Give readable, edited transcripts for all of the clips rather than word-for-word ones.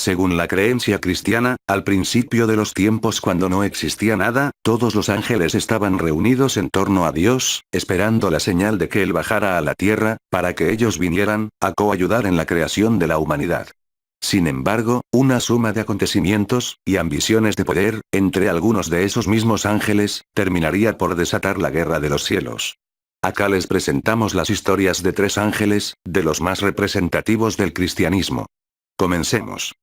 Según la creencia cristiana, al principio de los tiempos cuando no existía nada, todos los ángeles estaban reunidos en torno a Dios, esperando la señal de que Él bajara a la tierra, para que ellos vinieran a coayudar en la creación de la humanidad. Sin embargo, una suma de acontecimientos, y ambiciones de poder, entre algunos de esos mismos ángeles, terminaría por desatar la guerra de los cielos. Acá les presentamos las historias de 3 ángeles, de los más representativos del cristianismo. Comencemos.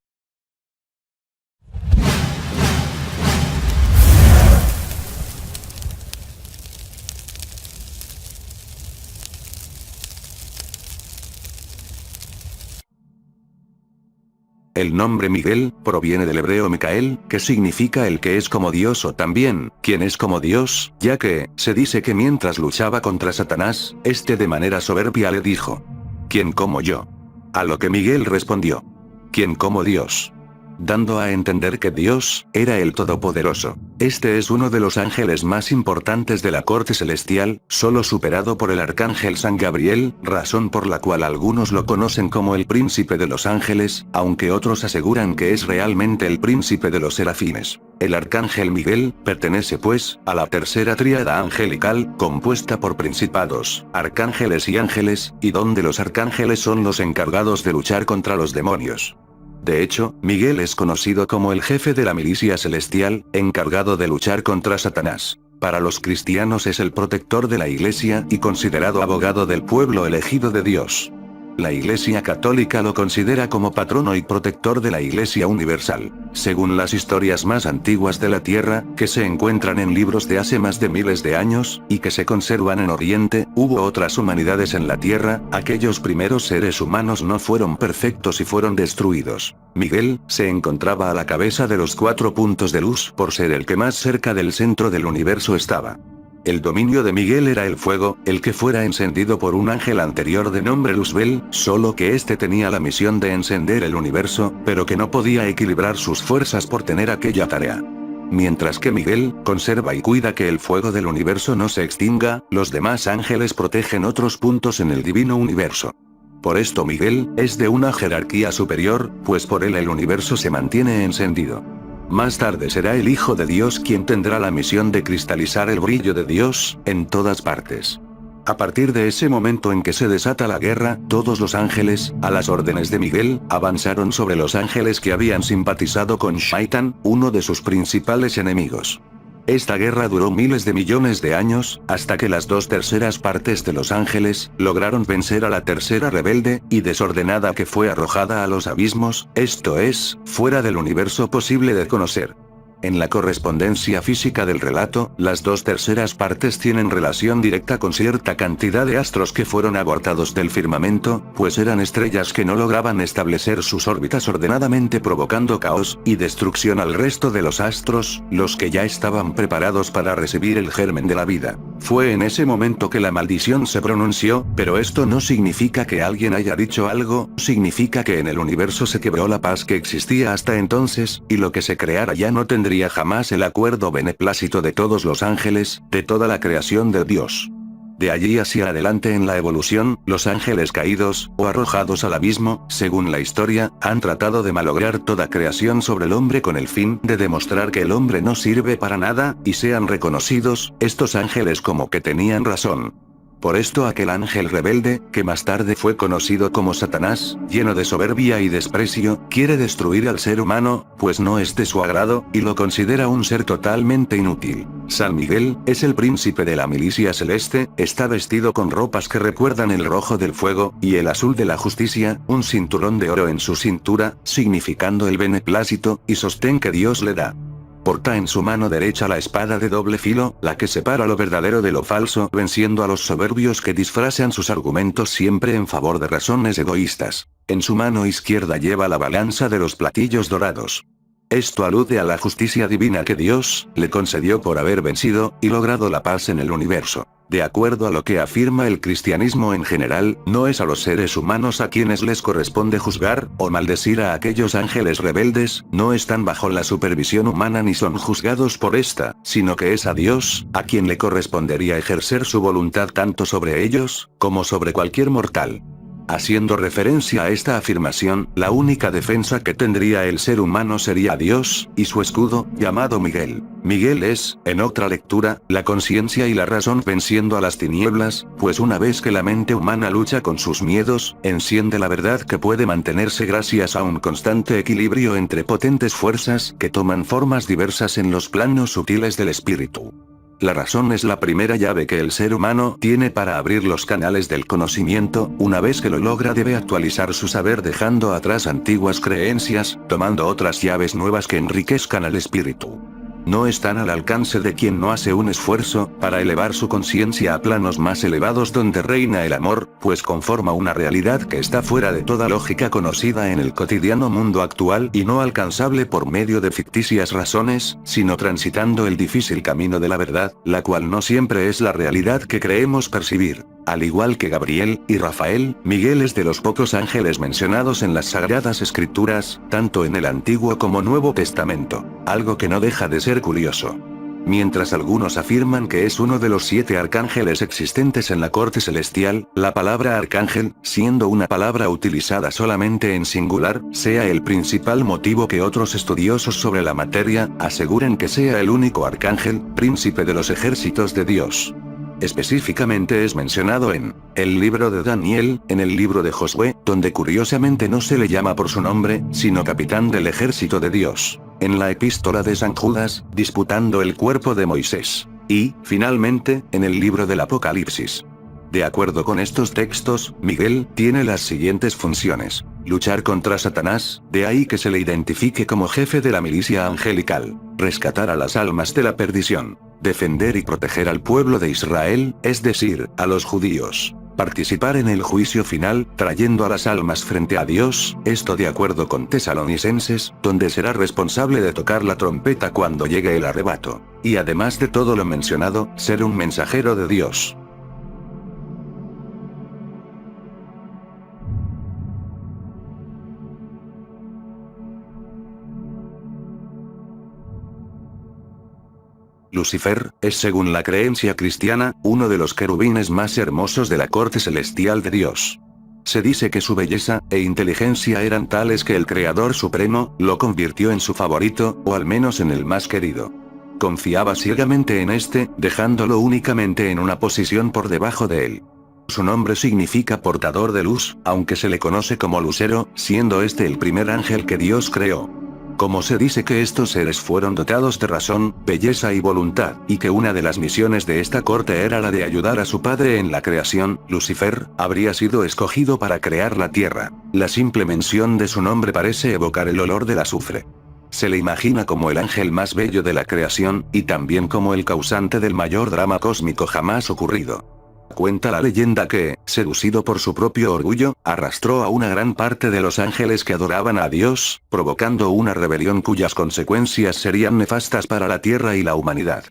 El nombre Miguel, proviene del hebreo Micael, que significa el que es como Dios o también, quien es como Dios, ya que, se dice que mientras luchaba contra Satanás, este de manera soberbia le dijo: ¿Quién como yo? A lo que Miguel respondió: ¿Quién como Dios? Dando a entender que Dios era el Todopoderoso. Este es uno de los ángeles más importantes de la corte celestial, solo superado por el arcángel San Gabriel, razón por la cual algunos lo conocen como el príncipe de los ángeles, aunque otros aseguran que es realmente el príncipe de los serafines. El arcángel Miguel, pertenece pues, a la tercera tríada angelical, compuesta por principados, arcángeles y ángeles, y donde los arcángeles son los encargados de luchar contra los demonios. De hecho, Miguel es conocido como el jefe de la milicia celestial, encargado de luchar contra Satanás. Para los cristianos es el protector de la Iglesia y considerado abogado del pueblo elegido de Dios. La Iglesia Católica lo considera como patrono y protector de la Iglesia Universal. Según las historias más antiguas de la Tierra, que se encuentran en libros de hace más de miles de años, y que se conservan en Oriente, hubo otras humanidades en la Tierra, aquellos primeros seres humanos no fueron perfectos y fueron destruidos. Miguel, se encontraba a la cabeza de los 4 puntos de luz por ser el que más cerca del centro del universo estaba. El dominio de Miguel era el fuego, el que fuera encendido por un ángel anterior de nombre Luzbel, solo que este tenía la misión de encender el universo, pero que no podía equilibrar sus fuerzas por tener aquella tarea. Mientras que Miguel, conserva y cuida que el fuego del universo no se extinga, los demás ángeles protegen otros puntos en el divino universo. Por esto Miguel, es de una jerarquía superior, pues por él el universo se mantiene encendido. Más tarde será el Hijo de Dios quien tendrá la misión de cristalizar el brillo de Dios, en todas partes. A partir de ese momento en que se desata la guerra, todos los ángeles, a las órdenes de Miguel, avanzaron sobre los ángeles que habían simpatizado con Shaitán, uno de sus principales enemigos. Esta guerra duró miles de millones de años, hasta que las 2/3 partes de los ángeles, lograron vencer a la tercera rebelde, y desordenada que fue arrojada a los abismos, esto es, fuera del universo posible de conocer. En la correspondencia física del relato, las 2/3 partes tienen relación directa con cierta cantidad de astros que fueron abortados del firmamento, pues eran estrellas que no lograban establecer sus órbitas ordenadamente, provocando caos y destrucción al resto de los astros, los que ya estaban preparados para recibir el germen de la vida. Fue en ese momento que la maldición se pronunció, pero esto no significa que alguien haya dicho algo, significa que en el universo se quebró la paz que existía hasta entonces, y lo que se creara ya no tendría jamás el acuerdo beneplácito de todos los ángeles, de toda la creación de Dios. De allí hacia adelante en la evolución, los ángeles caídos, o arrojados al abismo, según la historia, han tratado de malograr toda creación sobre el hombre con el fin de demostrar que el hombre no sirve para nada, y sean reconocidos, estos ángeles como que tenían razón. Por esto aquel ángel rebelde, que más tarde fue conocido como Satanás, lleno de soberbia y desprecio, quiere destruir al ser humano, pues no es de su agrado, y lo considera un ser totalmente inútil. San Miguel, es el príncipe de la milicia celeste, está vestido con ropas que recuerdan el rojo del fuego, y el azul de la justicia, un cinturón de oro en su cintura, significando el beneplácito, y sostén que Dios le da. Porta en su mano derecha la espada de doble filo, la que separa lo verdadero de lo falso, venciendo a los soberbios que disfrazan sus argumentos siempre en favor de razones egoístas. En su mano izquierda lleva la balanza de los platillos dorados. Esto alude a la justicia divina que Dios le concedió por haber vencido y logrado la paz en el universo. De acuerdo a lo que afirma el cristianismo en general, no es a los seres humanos a quienes les corresponde juzgar o maldecir a aquellos ángeles rebeldes, no están bajo la supervisión humana ni son juzgados por esta, sino que es a Dios, a quien le correspondería ejercer su voluntad tanto sobre ellos, como sobre cualquier mortal. Haciendo referencia a esta afirmación, la única defensa que tendría el ser humano sería Dios, y su escudo, llamado Miguel. Miguel es, en otra lectura, la conciencia y la razón venciendo a las tinieblas, pues una vez que la mente humana lucha con sus miedos, enciende la verdad que puede mantenerse gracias a un constante equilibrio entre potentes fuerzas que toman formas diversas en los planos sutiles del espíritu. La razón es la primera llave que el ser humano tiene para abrir los canales del conocimiento. Una vez que lo logra debe actualizar su saber dejando atrás antiguas creencias, tomando otras llaves nuevas que enriquezcan al espíritu. No están al alcance de quien no hace un esfuerzo para elevar su conciencia a planos más elevados donde reina el amor, pues conforma una realidad que está fuera de toda lógica conocida en el cotidiano mundo actual y no alcanzable por medio de ficticias razones, sino transitando el difícil camino de la verdad, la cual no siempre es la realidad que creemos percibir. Al igual que Gabriel y Rafael, Miguel es de los pocos ángeles mencionados en las Sagradas Escrituras, tanto en el Antiguo como Nuevo Testamento, algo que no deja de ser curioso. Mientras algunos afirman que es uno de los 7 arcángeles existentes en la corte celestial, la palabra arcángel, siendo una palabra utilizada solamente en singular, sea el principal motivo que otros estudiosos sobre la materia aseguren que sea el único arcángel, príncipe de los ejércitos de Dios. Específicamente es mencionado en el libro de Daniel, en el libro de Josué, donde curiosamente no se le llama por su nombre, sino capitán del ejército de Dios, en la epístola de San Judas, disputando el cuerpo de Moisés, y, finalmente, en el libro del Apocalipsis. De acuerdo con estos textos, Miguel tiene las siguientes funciones: luchar contra Satanás, de ahí que se le identifique como jefe de la milicia angelical; rescatar a las almas de la perdición; defender y proteger al pueblo de Israel, es decir, a los judíos; participar en el juicio final, trayendo a las almas frente a Dios, esto de acuerdo con Tesalonicenses, donde será responsable de tocar la trompeta cuando llegue el arrebato; y además de todo lo mencionado, ser un mensajero de Dios. Lucifer, es según la creencia cristiana, uno de los querubines más hermosos de la corte celestial de Dios. Se dice que su belleza e inteligencia eran tales que el Creador Supremo lo convirtió en su favorito, o al menos en el más querido. Confiaba ciegamente en este, dejándolo únicamente en una posición por debajo de él. Su nombre significa portador de luz, aunque se le conoce como Lucero, siendo este el primer ángel que Dios creó. Como se dice que estos seres fueron dotados de razón, belleza y voluntad, y que una de las misiones de esta corte era la de ayudar a su padre en la creación, Lucifer habría sido escogido para crear la tierra. La simple mención de su nombre parece evocar el olor del azufre. Se le imagina como el ángel más bello de la creación, y también como el causante del mayor drama cósmico jamás ocurrido. Cuenta la leyenda que, seducido por su propio orgullo, arrastró a una gran parte de los ángeles que adoraban a Dios, provocando una rebelión cuyas consecuencias serían nefastas para la tierra y la humanidad.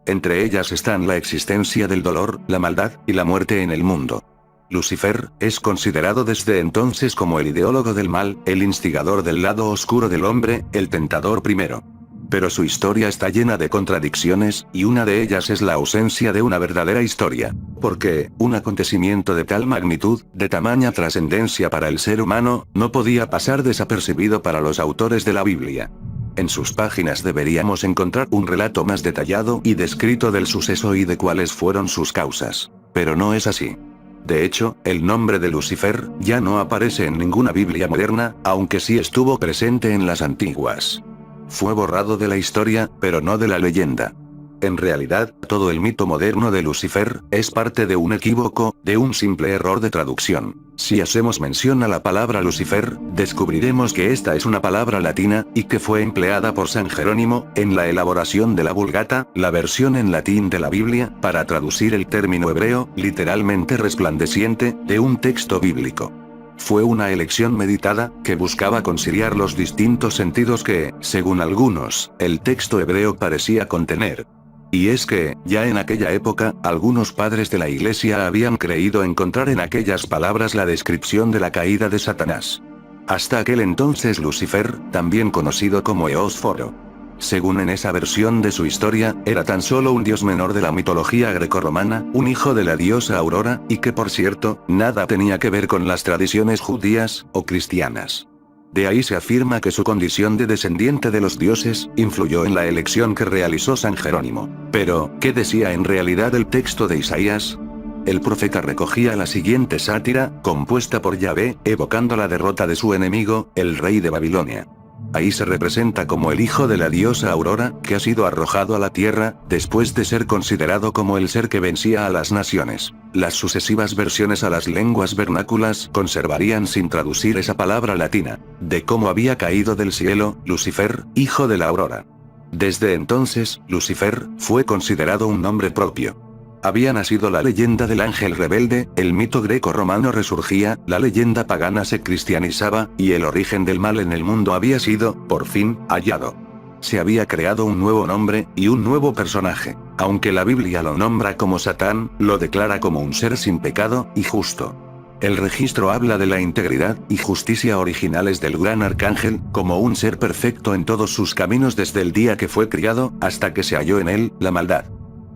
Entre ellas están la existencia del dolor, la maldad, y la muerte en el mundo. Lucifer es considerado desde entonces como el ideólogo del mal, el instigador del lado oscuro del hombre, el tentador primero. Pero su historia está llena de contradicciones, y una de ellas es la ausencia de una verdadera historia. Porque, un acontecimiento de tal magnitud, de tamaña trascendencia para el ser humano, no podía pasar desapercibido para los autores de la Biblia. En sus páginas deberíamos encontrar un relato más detallado y descrito del suceso y de cuáles fueron sus causas. Pero no es así. De hecho, el nombre de Lucifer ya no aparece en ninguna Biblia moderna, aunque sí estuvo presente en las antiguas. Fue borrado de la historia, pero no de la leyenda. En realidad, todo el mito moderno de Lucifer es parte de un equívoco, de un simple error de traducción. Si hacemos mención a la palabra Lucifer, descubriremos que esta es una palabra latina, y que fue empleada por San Jerónimo, en la elaboración de la Vulgata, la versión en latín de la Biblia, para traducir el término hebreo, literalmente resplandeciente, de un texto bíblico. Fue una elección meditada, que buscaba conciliar los distintos sentidos que, según algunos, el texto hebreo parecía contener. Y es que, ya en aquella época, algunos padres de la Iglesia habían creído encontrar en aquellas palabras la descripción de la caída de Satanás. Hasta aquel entonces Lucifer, también conocido como Eósforo, según en esa versión de su historia, era tan solo un dios menor de la mitología grecorromana, un hijo de la diosa Aurora, y que por cierto, nada tenía que ver con las tradiciones judías o cristianas. De ahí se afirma que su condición de descendiente de los dioses, influyó en la elección que realizó San Jerónimo. Pero, ¿qué decía en realidad el texto de Isaías? El profeta recogía la siguiente sátira, compuesta por Yahvé, evocando la derrota de su enemigo, el rey de Babilonia. Ahí se representa como el hijo de la diosa Aurora, que ha sido arrojado a la tierra, después de ser considerado como el ser que vencía a las naciones. Las sucesivas versiones a las lenguas vernáculas conservarían sin traducir esa palabra latina, de cómo había caído del cielo, Lucifer, hijo de la Aurora. Desde entonces, Lucifer, fue considerado un nombre propio. Había nacido la leyenda del ángel rebelde, el mito greco-romano resurgía, la leyenda pagana se cristianizaba, y el origen del mal en el mundo había sido, por fin, hallado. Se había creado un nuevo nombre, y un nuevo personaje. Aunque la Biblia lo nombra como Satán, lo declara como un ser sin pecado, y justo. El registro habla de la integridad y justicia originales del gran arcángel, como un ser perfecto en todos sus caminos desde el día que fue criado, hasta que se halló en él, la maldad.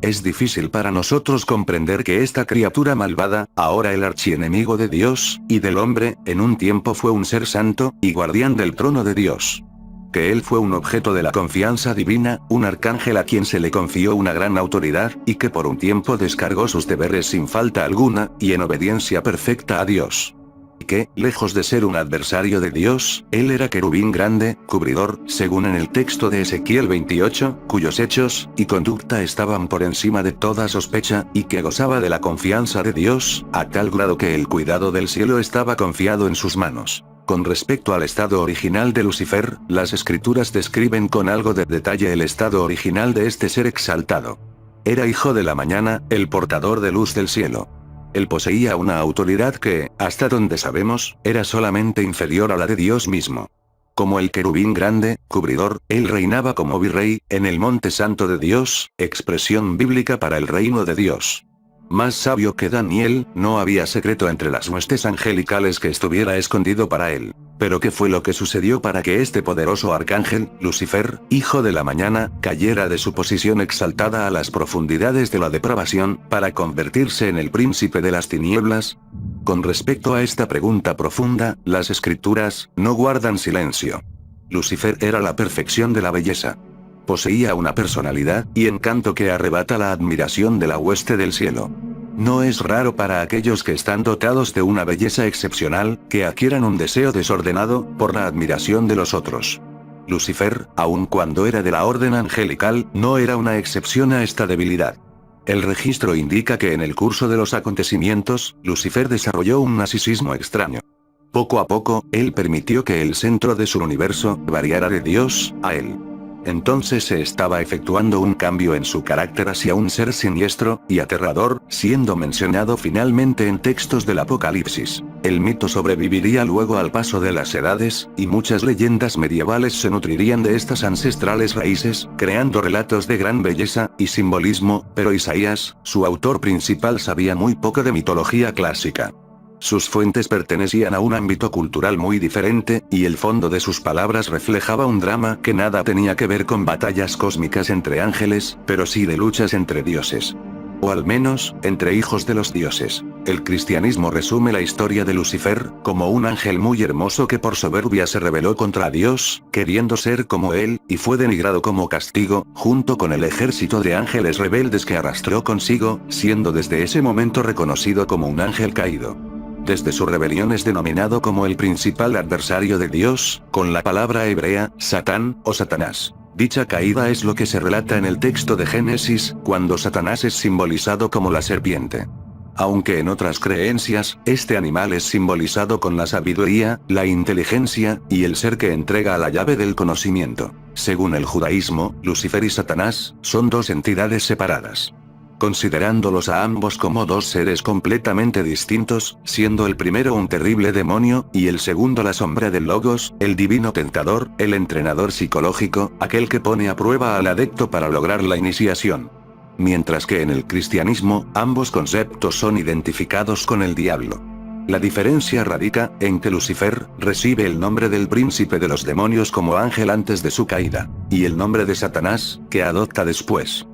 Es difícil para nosotros comprender que esta criatura malvada, ahora el archienemigo de Dios, y del hombre, en un tiempo fue un ser santo, y guardián del trono de Dios. Que él fue un objeto de la confianza divina, un arcángel a quien se le confió una gran autoridad, y que por un tiempo descargó sus deberes sin falta alguna, y en obediencia perfecta a Dios. Que, lejos de ser un adversario de Dios, él era querubín grande, cubridor, según en el texto de Ezequiel 28, cuyos hechos y conducta estaban por encima de toda sospecha, y que gozaba de la confianza de Dios, a tal grado que el cuidado del cielo estaba confiado en sus manos. Con respecto al estado original de Lucifer, las escrituras describen con algo de detalle el estado original de este ser exaltado. Era hijo de la mañana, el portador de luz del cielo. Él poseía una autoridad que, hasta donde sabemos, era solamente inferior a la de Dios mismo. Como el querubín grande, cubridor, él reinaba como virrey, en el monte santo de Dios, expresión bíblica para el reino de Dios. Más sabio que Daniel, no había secreto entre las huestes angelicales que estuviera escondido para él. Pero ¿qué fue lo que sucedió para que este poderoso arcángel, Lucifer, hijo de la mañana, cayera de su posición exaltada a las profundidades de la depravación, para convertirse en el príncipe de las tinieblas? Con respecto a esta pregunta profunda, las escrituras no guardan silencio. Lucifer era la perfección de la belleza. Poseía una personalidad y encanto que arrebata la admiración de la hueste del cielo. No es raro para aquellos que están dotados de una belleza excepcional, que adquieran un deseo desordenado, por la admiración de los otros. Lucifer, aun cuando era de la orden angelical, no era una excepción a esta debilidad. El registro indica que en el curso de los acontecimientos, Lucifer desarrolló un narcisismo extraño. Poco a poco, él permitió que el centro de su universo variara de Dios a él. Entonces se estaba efectuando un cambio en su carácter hacia un ser siniestro y aterrador, siendo mencionado finalmente en textos del Apocalipsis. El mito sobreviviría luego al paso de las edades, y muchas leyendas medievales se nutrirían de estas ancestrales raíces, creando relatos de gran belleza y simbolismo, pero Isaías, su autor principal, sabía muy poco de mitología clásica. Sus fuentes pertenecían a un ámbito cultural muy diferente, y el fondo de sus palabras reflejaba un drama que nada tenía que ver con batallas cósmicas entre ángeles, pero sí de luchas entre dioses. O al menos, entre hijos de los dioses. El cristianismo resume la historia de Lucifer, como un ángel muy hermoso que por soberbia se rebeló contra Dios, queriendo ser como él, y fue denigrado como castigo, junto con el ejército de ángeles rebeldes que arrastró consigo, siendo desde ese momento reconocido como un ángel caído. Desde su rebelión es denominado como el principal adversario de Dios, con la palabra hebrea, Satán, o Satanás. Dicha caída es lo que se relata en el texto de Génesis, cuando Satanás es simbolizado como la serpiente. Aunque en otras creencias, este animal es simbolizado con la sabiduría, la inteligencia, y el ser que entrega la llave del conocimiento. Según el judaísmo, Lucifer y Satanás, son dos entidades separadas. Considerándolos a ambos como dos seres completamente distintos, siendo el primero un terrible demonio, y el segundo la sombra del Logos, el divino tentador, el entrenador psicológico, aquel que pone a prueba al adepto para lograr la iniciación. Mientras que en el cristianismo, ambos conceptos son identificados con el diablo. La diferencia radica en que Lucifer recibe el nombre del príncipe de los demonios como ángel antes de su caída, y el nombre de Satanás, que adopta después.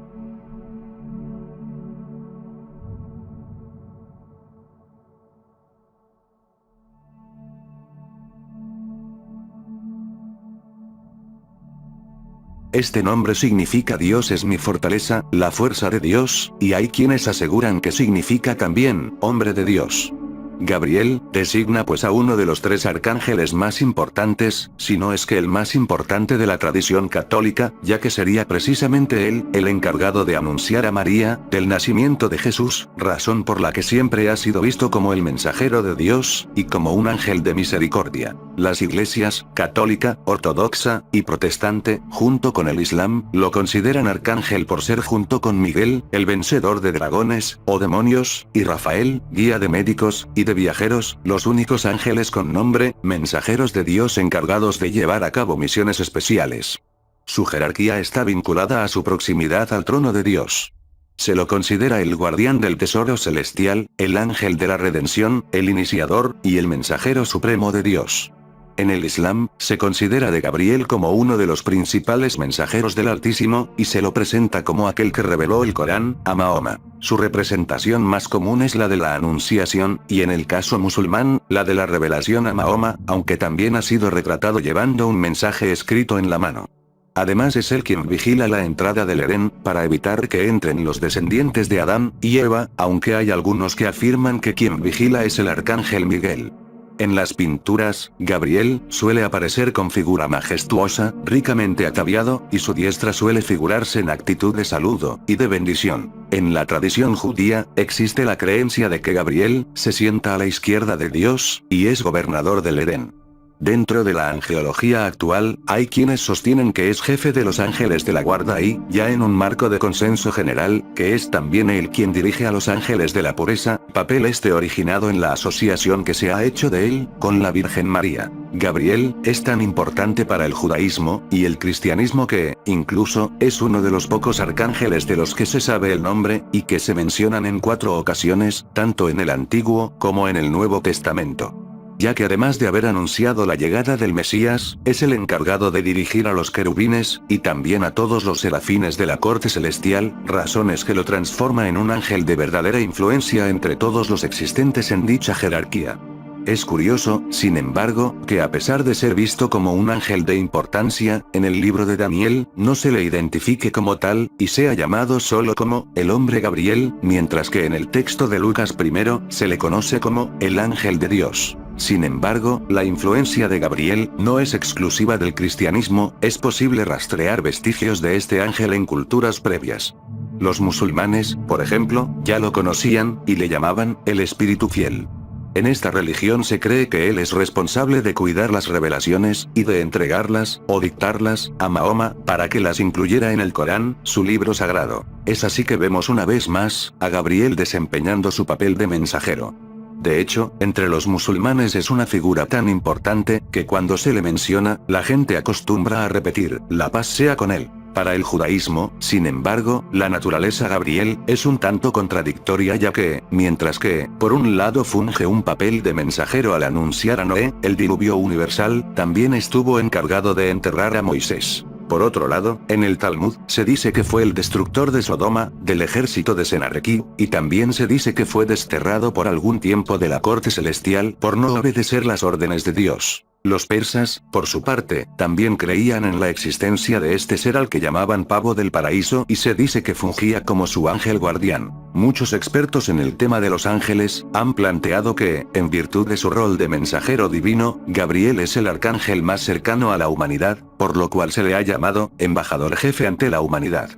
Este nombre significa Dios es mi fortaleza, la fuerza de Dios, y hay quienes aseguran que significa también, hombre de Dios. Gabriel, designa pues a uno de los 3 arcángeles más importantes, si no es que el más importante de la tradición católica, ya que sería precisamente él, el encargado de anunciar a María, del nacimiento de Jesús, razón por la que siempre ha sido visto como el mensajero de Dios, y como un ángel de misericordia. Las iglesias, católica, ortodoxa, y protestante, junto con el Islam, lo consideran arcángel por ser junto con Miguel, el vencedor de dragones, o demonios, y Rafael, guía de médicos, y de viajeros, los únicos ángeles con nombre, mensajeros de Dios encargados de llevar a cabo misiones especiales. Su jerarquía está vinculada a su proximidad al trono de Dios. Se lo considera el guardián del tesoro celestial, el ángel de la redención, el iniciador, y el mensajero supremo de Dios. En el Islam, se considera de Gabriel como uno de los principales mensajeros del Altísimo, y se lo presenta como aquel que reveló el Corán a Mahoma. Su representación más común es la de la Anunciación, y en el caso musulmán, la de la revelación a Mahoma, aunque también ha sido retratado llevando un mensaje escrito en la mano. Además es él quien vigila la entrada del Edén, para evitar que entren los descendientes de Adán y Eva, aunque hay algunos que afirman que quien vigila es el arcángel Miguel. En las pinturas, Gabriel suele aparecer con figura majestuosa, ricamente ataviado, y su diestra suele figurarse en actitud de saludo y de bendición. En la tradición judía, existe la creencia de que Gabriel se sienta a la izquierda de Dios, y es gobernador del Edén. Dentro de la angelología actual, hay quienes sostienen que es jefe de los ángeles de la guarda y, ya en un marco de consenso general, que es también él quien dirige a los ángeles de la pureza, papel originado en la asociación que se ha hecho de él, con la Virgen María. Gabriel, es tan importante para el judaísmo, y el cristianismo que, incluso, es uno de los pocos arcángeles de los que se sabe el nombre, y que se mencionan en 4 ocasiones, tanto en el Antiguo, como en el Nuevo Testamento. Ya que además de haber anunciado la llegada del Mesías, es el encargado de dirigir a los querubines, y también a todos los serafines de la corte celestial, razones que lo transforma en un ángel de verdadera influencia entre todos los existentes en dicha jerarquía. Es curioso, sin embargo, que a pesar de ser visto como un ángel de importancia, en el libro de Daniel, no se le identifique como tal, y sea llamado solo como, el hombre Gabriel, mientras que en el texto de Lucas I, se le conoce como, el ángel de Dios. Sin embargo, la influencia de Gabriel no es exclusiva del cristianismo, es posible rastrear vestigios de este ángel en culturas previas. Los musulmanes, por ejemplo, ya lo conocían, y le llamaban, el espíritu fiel. En esta religión se cree que él es responsable de cuidar las revelaciones, y de entregarlas, o dictarlas, a Mahoma, para que las incluyera en el Corán, su libro sagrado. Es así que vemos una vez más, a Gabriel desempeñando su papel de mensajero. De hecho, entre los musulmanes es una figura tan importante, que cuando se le menciona, la gente acostumbra a repetir, la paz sea con él. Para el judaísmo, sin embargo, la naturaleza Gabriel es un tanto contradictoria ya que, mientras que, por un lado funge un papel de mensajero al anunciar a Noé, el diluvio universal, también estuvo encargado de enterrar a Moisés. Por otro lado, en el Talmud, se dice que fue el destructor de Sodoma, del ejército de Sennacherib, y también se dice que fue desterrado por algún tiempo de la corte celestial por no obedecer las órdenes de Dios. Los persas, por su parte, también creían en la existencia de este ser al que llamaban pavo del paraíso y se dice que fungía como su ángel guardián. Muchos expertos en el tema de los ángeles, han planteado que, en virtud de su rol de mensajero divino, Gabriel es el arcángel más cercano a la humanidad, por lo cual se le ha llamado, embajador jefe ante la humanidad.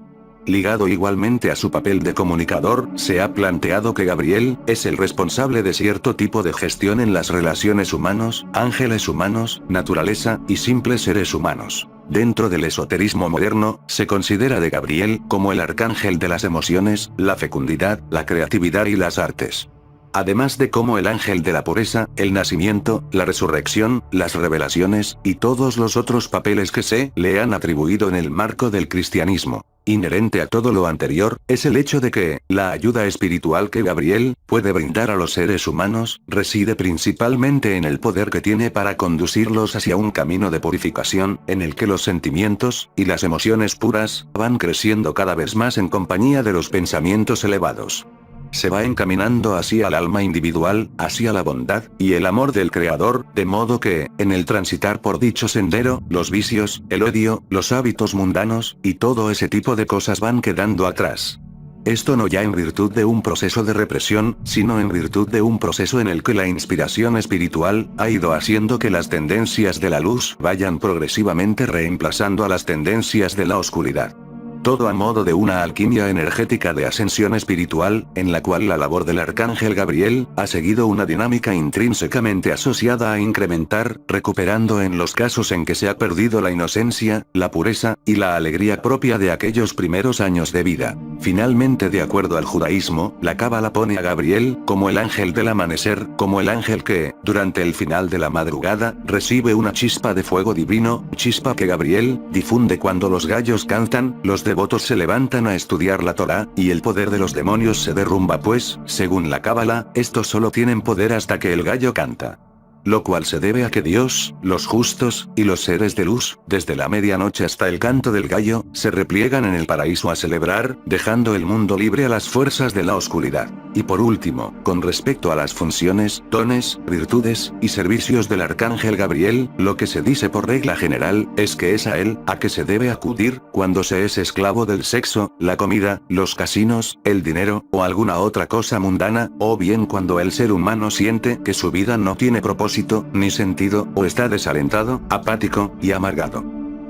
Ligado igualmente a su papel de comunicador, se ha planteado que Gabriel es el responsable de cierto tipo de gestión en las relaciones humanos, ángeles humanos, naturaleza y simples seres humanos. Dentro del esoterismo moderno, se considera de Gabriel como el arcángel de las emociones, la fecundidad, la creatividad y las artes. Además de como el ángel de la pureza, el nacimiento, la resurrección, las revelaciones, y todos los otros papeles que se le han atribuido en el marco del cristianismo. Inherente a todo lo anterior, es el hecho de que, la ayuda espiritual que Gabriel puede brindar a los seres humanos, reside principalmente en el poder que tiene para conducirlos hacia un camino de purificación, en el que los sentimientos, y las emociones puras, van creciendo cada vez más en compañía de los pensamientos elevados. Se va encaminando hacia el alma individual, hacia la bondad, y el amor del Creador, de modo que, en el transitar por dicho sendero, los vicios, el odio, los hábitos mundanos, y todo ese tipo de cosas van quedando atrás. Esto no ya en virtud de un proceso de represión, sino en virtud de un proceso en el que la inspiración espiritual, ha ido haciendo que las tendencias de la luz vayan progresivamente reemplazando a las tendencias de la oscuridad. Todo a modo de una alquimia energética de ascensión espiritual, en la cual la labor del arcángel Gabriel, ha seguido una dinámica intrínsecamente asociada a incrementar, recuperando en los casos en que se ha perdido la inocencia, la pureza, y la alegría propia de aquellos primeros años de vida. Finalmente, de acuerdo al judaísmo, la cábala pone a Gabriel, como el ángel del amanecer, como el ángel que, durante el final de la madrugada, recibe una chispa de fuego divino, chispa que Gabriel, difunde cuando los gallos cantan, los devotos se levantan a estudiar la Torá, y el poder de los demonios se derrumba pues, según la cábala, estos solo tienen poder hasta que el gallo canta. Lo cual se debe a que Dios, los justos, y los seres de luz, desde la medianoche hasta el canto del gallo, se repliegan en el paraíso a celebrar, dejando el mundo libre a las fuerzas de la oscuridad. Y por último, con respecto a las funciones, dones, virtudes, y servicios del arcángel Gabriel, lo que se dice por regla general, es que es a él, a que se debe acudir, cuando se es esclavo del sexo, la comida, los casinos, el dinero, o alguna otra cosa mundana, o bien cuando el ser humano siente que su vida no tiene propósito, ni sentido, o está desalentado, apático, y amargado.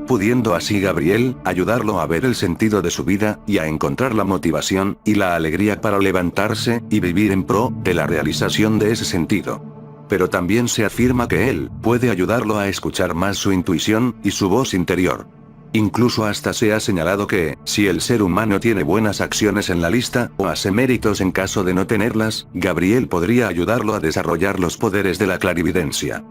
Pudiendo así Gabriel, ayudarlo a ver el sentido de su vida, y a encontrar la motivación, y la alegría para levantarse, y vivir en pro, de la realización de ese sentido. Pero también se afirma que él, puede ayudarlo a escuchar más su intuición, y su voz interior. Incluso hasta se ha señalado que, si el ser humano tiene buenas acciones en la lista, o hace méritos en caso de no tenerlas, Gabriel podría ayudarlo a desarrollar los poderes de la clarividencia.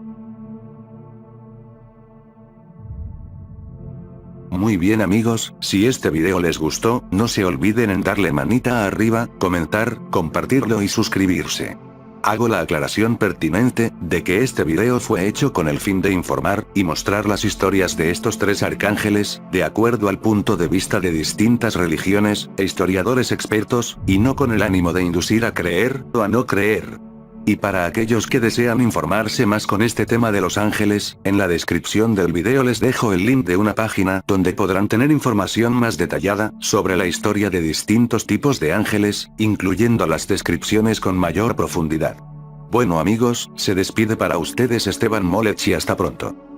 Muy bien amigos, si este video les gustó, no se olviden en darle manita arriba, comentar, compartirlo y suscribirse. Hago la aclaración pertinente, de que este video fue hecho con el fin de informar, y mostrar las historias de estos tres arcángeles, de acuerdo al punto de vista de distintas religiones, e historiadores expertos, y no con el ánimo de inducir a creer, o a no creer. Y para aquellos que desean informarse más con este tema de los ángeles, en la descripción del video les dejo el link de una página donde podrán tener información más detallada sobre la historia de distintos tipos de ángeles, incluyendo las descripciones con mayor profundidad. Bueno amigos, se despide para ustedes Esteban Molech y hasta pronto.